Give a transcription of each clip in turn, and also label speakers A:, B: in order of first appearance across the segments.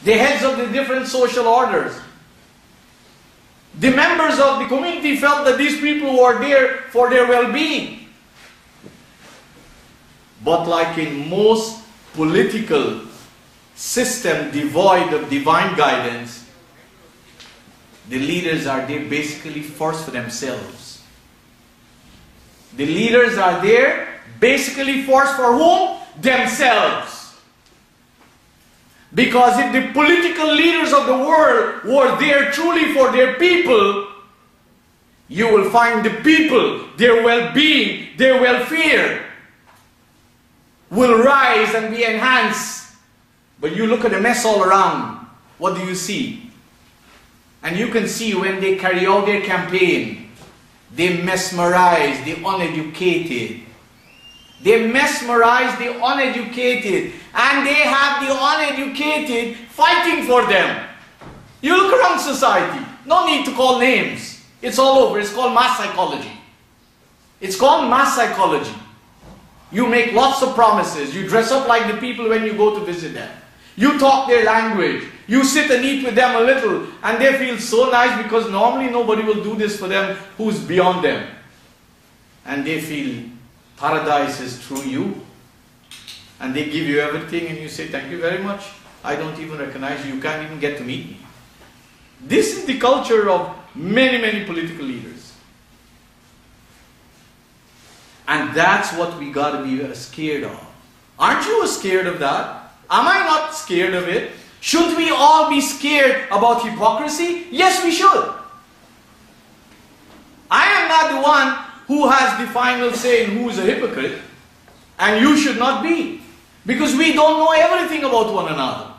A: the heads of the different social orders. The members of the community felt that these people were there for their well-being. But like in most political system devoid of divine guidance, the leaders are there basically first for themselves. The leaders are there basically first for whom? Themselves. Because if the political leaders of the world were there truly for their people, you will find the people, their well-being, their welfare will rise and be enhanced. But you look at the mess all around, what do you see? And you can see when they carry out their campaign, they mesmerize the uneducated. They mesmerize the uneducated, and they have the uneducated fighting for them. You look around society, no need to call names. It's all over. It's called mass psychology. It's called mass psychology. You make lots of promises. You dress up like the people when you go to visit them. You talk their language. You sit and eat with them a little, and they feel so nice because normally nobody will do this for them who's beyond them. And they feel paradise is through you, and they give you everything, and you say, thank you very much. I don't even recognize you. You can't even get to meet me. This is the culture of many, many political leaders. And that's what we got to be scared of. Aren't you scared of that? Am I not scared of it? Should we all be scared about hypocrisy? Yes, we should. I am not the one who has the final say in who is a hypocrite, and you should not be, because we don't know everything about one another.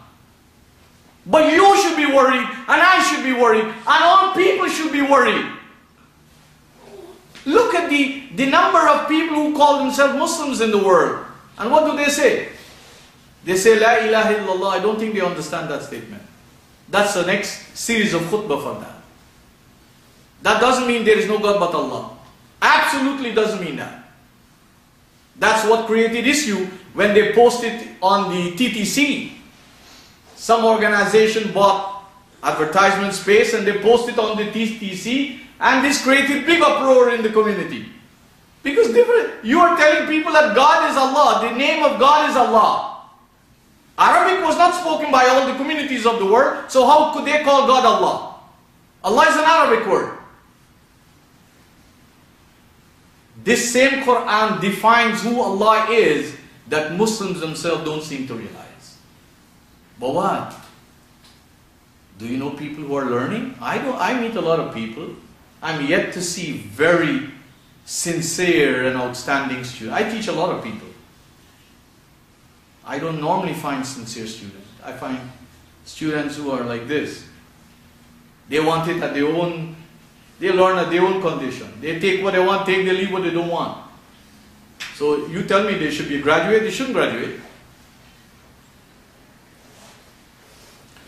A: But you should be worried, and I should be worried, and all people should be worried. Look at the number of people who call themselves Muslims in the world, and what do they say? They say, La ilaha illallah. I don't think they understand that statement. That's the next series of khutbah for that. That doesn't mean there is no God but Allah. Absolutely doesn't mean that. That's what created issue when they posted on the TTC. Some organization bought advertisement space and they posted on the TTC, and this created big uproar in the community. Because you are telling people that God is Allah, the name of God is Allah. Arabic was not spoken by all the communities of the world, so how could they call God Allah? Allah is an Arabic word. This same Qur'an defines who Allah is that Muslims themselves don't seem to realize. But what? Do you know people who are learning? I meet a lot of people. I'm yet to see very sincere and outstanding students. I teach a lot of people. I don't normally find sincere students. I find students who are like this. They want it at their own, they learn at their own condition. They take what they want, they leave what they don't want. So you tell me they should be a graduate, they shouldn't graduate.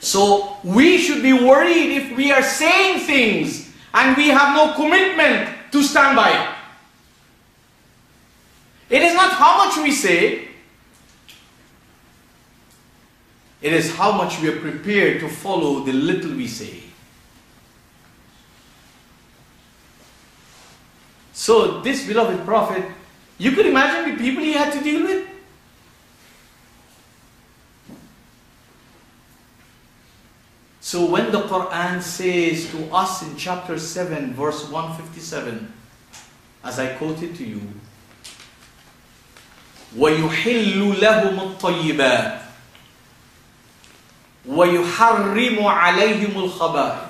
A: So we should be worried if we are saying things and we have no commitment to stand by it. It is not how much we say, it is how much we are prepared to follow the little we say. So this beloved Prophet, you could imagine the people he had to deal with. So when the Qur'an says to us in chapter 7 verse 157, as I quoted to you, وَيُحِلُّ لَهُمُ الطَّيِّبَاتِ وَيُحَرِّمُ عَلَيْهِمُ الْخَبَائِثِ,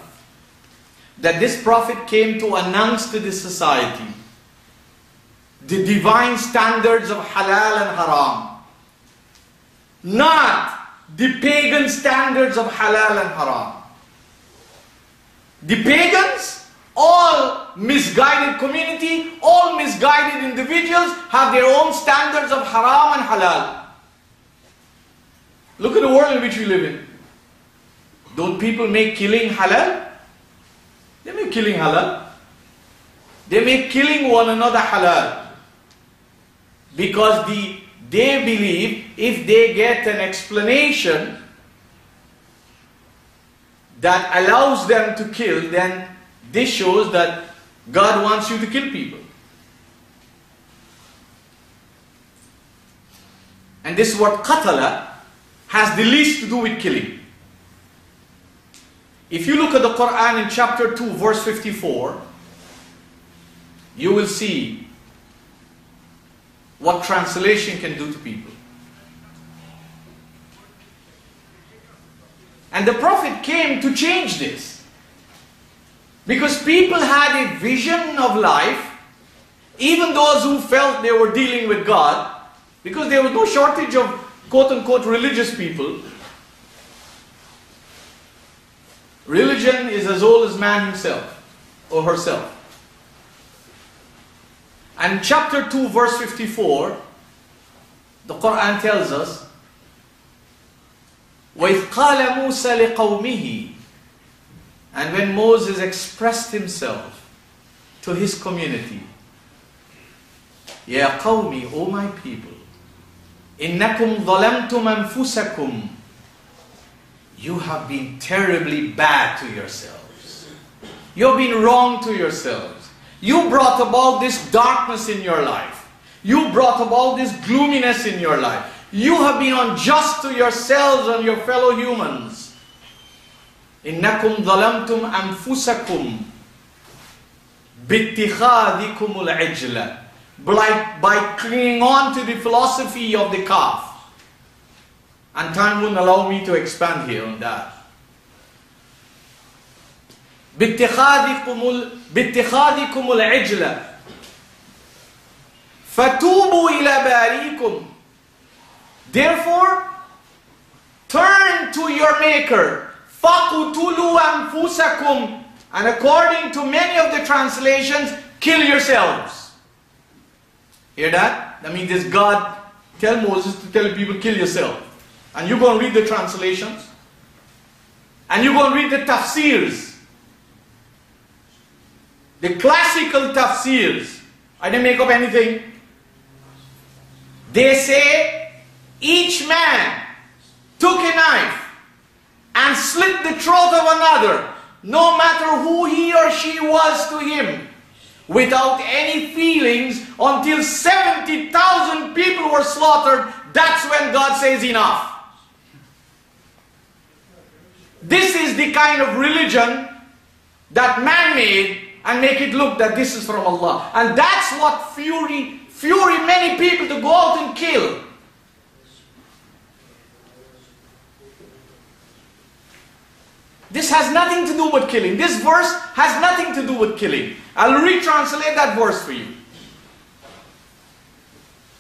A: that this Prophet came to announce to the society the divine standards of halal and haram, not the pagan standards of halal and haram. The pagans, all misguided community, all misguided individuals have their own standards of haram and halal. Look at the world in which we live in. Don't people make killing halal? They make killing halal. They make killing one another halal. Because they believe if they get an explanation that allows them to kill, then this shows that God wants you to kill people. And this word qatala has the least to do with killing. If you look at the Qur'an in chapter 2 verse 54, you will see what translation can do to people. And the Prophet came to change this. Because people had a vision of life, even those who felt they were dealing with God, because there was no shortage of quote-unquote religious people. Religion is as old as man himself or herself. And chapter 2 verse 54, the Qur'an tells us, وَإِذْ قَالَ مُوسَى لِقَوْمِهِ, and when Moses expressed himself to his community, يَا قَوْمِ, O my people, إِنَّكُمْ ظَلَمْتُمْ أَنفُسَكُمْ, you have been terribly bad to yourselves. You've been wrong to yourselves. You brought about this darkness in your life. You brought about this gloominess in your life. You have been unjust to yourselves and your fellow humans. إِنَّكُمْ ظَلَمْتُمْ أَنفُسَكُمْ بِاتِّخَاذِكُمُ الْعِجْلَ, by clinging on to the philosophy of the calf. And time wouldn't allow me to expand here on that. بِاتِّخَاذِكُمُ الْعِجْلَ فَتُوبُوا إِلَى بَارِئِكُمْ, therefore turn to your Maker. فَقُتُلُوا أَنفُسَكُمْ, and according to many of the translations, kill yourselves. Hear that? That means this God tell Moses to tell people, kill yourself. And you go and read the translations. And you go and read the tafsirs. The classical tafsirs. I didn't make up anything. They say each man took a knife and slit the throat of another, no matter who he or she was to him, without any feelings, until 70,000 people were slaughtered. That's when God says enough. This is the kind of religion that man made and make it look that this is from Allah. And that's what fury many people to go out and kill. This has nothing to do with killing. This verse has nothing to do with killing. I'll retranslate that verse for you.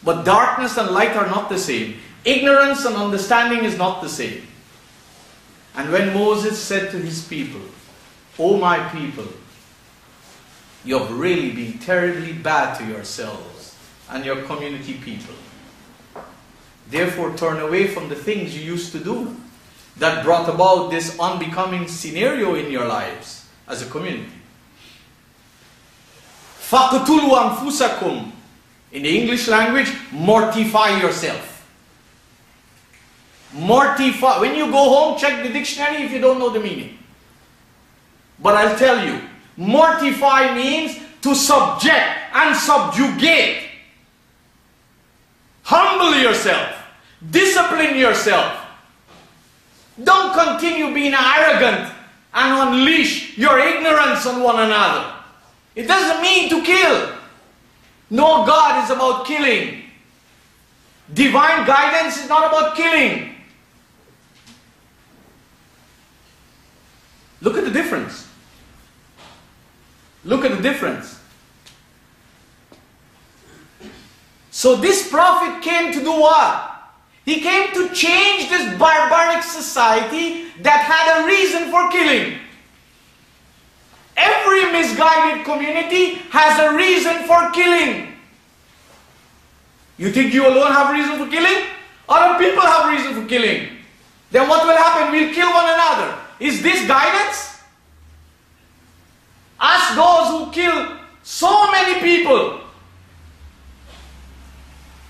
A: But darkness and light are not the same. Ignorance and understanding is not the same. And when Moses said to his people, O my people, you have really been terribly bad to yourselves and your community people. Therefore turn away from the things you used to do that brought about this unbecoming scenario in your lives as a community. فَقْتُلُوا أَنفُسَكُمْ. In the English language, mortify yourself. Mortify. When you go home, check the dictionary if you don't know the meaning. But I'll tell you, mortify means to subject and subjugate. Humble yourself. Discipline yourself. Don't continue being arrogant and unleash your ignorance on one another. It doesn't mean to kill. No, God is about killing. Divine guidance is not about killing. Look at the difference. Look at the difference. So this prophet came to do what? He came to change this barbaric society that had a reason for killing. Every misguided community has a reason for killing. You think you alone have reason for killing? Other people have reason for killing. Then what will happen? We'll kill one another. Is this guidance? Ask those who kill so many people.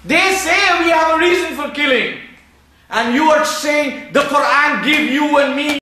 A: They say we have a reason for killing. And you are saying the Qur'an give you and me